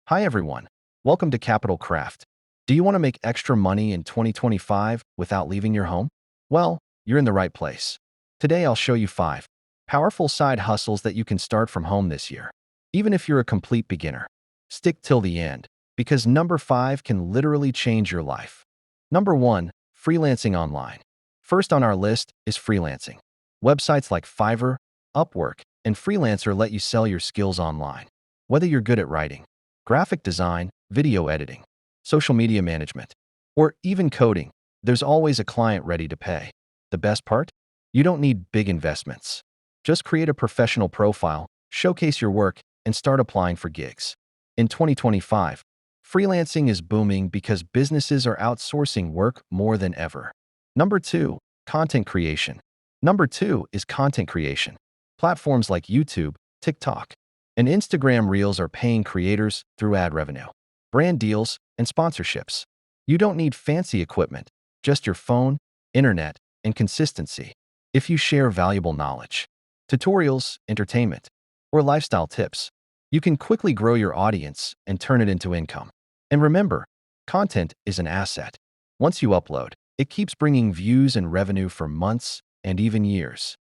Hi everyone. Welcome to Capital Craft. Do you want to make extra money in 2025 without leaving your home? Well, you're in the right place. Today I'll show you 5 powerful side hustles that you can start from home this year. Even if you're a complete beginner, stick till the end because number 5 can literally change your life. Number 1, freelancing online. First on our list is freelancing. Websites like Fiverr, Upwork, and Freelancer let you sell your skills online. Whether you're good at writing, graphic design, video editing, social media management, or even coding, there's always a client ready to pay. The best part? You don't need big investments. Just create a professional profile, showcase your work, and start applying for gigs. In 2025, freelancing is booming because businesses are outsourcing work more than ever. Number 2, content creation. Number 2 is content creation. Platforms like YouTube, TikTok, and Instagram Reels are paying creators through ad revenue, brand deals, and sponsorships. You don't need fancy equipment, just your phone, internet, and consistency. If you share valuable knowledge, tutorials, entertainment, or lifestyle tips, you can quickly grow your audience and turn it into income. And remember, content is an asset. Once you upload, it keeps bringing views and revenue for months and even years.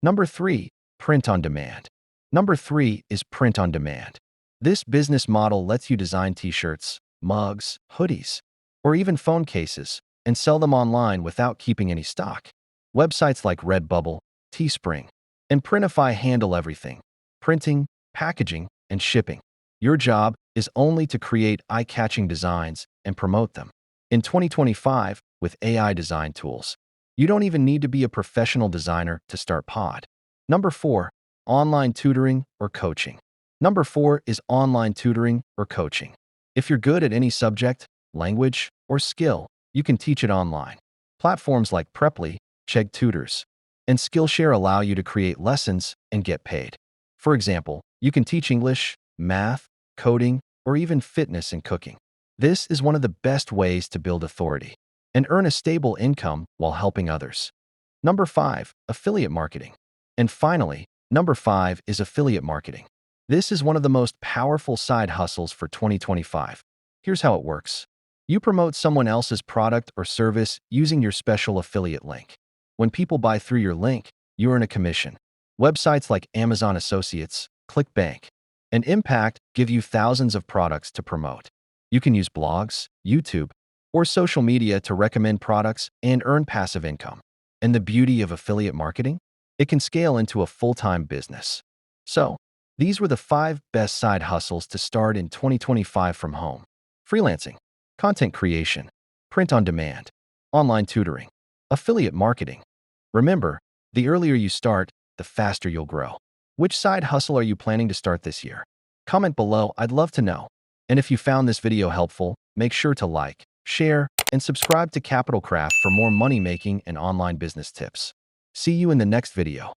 Number 3, print on demand. Number 3 is print on demand. This business model lets you design t-shirts, mugs, hoodies, or even phone cases and sell them online without keeping any stock. Websites like Redbubble, Teespring, and Printify handle everything: printing, packaging, and shipping. Your job is only to create eye-catching designs and promote them. In 2025, with AI design tools, you don't even need to be a professional designer to start pod. Number 4, online tutoring or coaching. Number 4 is online tutoring or coaching. If you're good at any subject, language, or skill, you can teach it online. Platforms like Preply, Chegg Tutors, and Skillshare allow you to create lessons and get paid. For example, you can teach English, math, coding, or even fitness and cooking. This is one of the best ways to build authority and earn a stable income while helping others. Number 5, affiliate marketing. And finally, number 5 is affiliate marketing. This is one of the most powerful side hustles for 2025. Here's how it works. You promote someone else's product or service using your special affiliate link. When people buy through your link, you earn a commission. Websites like Amazon Associates, ClickBank, and Impact give you thousands of products to promote. You can use blogs, YouTube, or social media to recommend products and earn passive income. And the beauty of affiliate marketing? It can scale into a full-time business. So, these were the 5 best side hustles to start in 2025 from home: freelancing, content creation, print on demand, online tutoring, affiliate marketing. Remember, the earlier you start, the faster you'll grow. Which side hustle are you planning to start this year? Comment below, I'd love to know. And if you found this video helpful, make sure to like, share, and subscribe to Capital Craft for more money-making and online business tips. See you in the next video.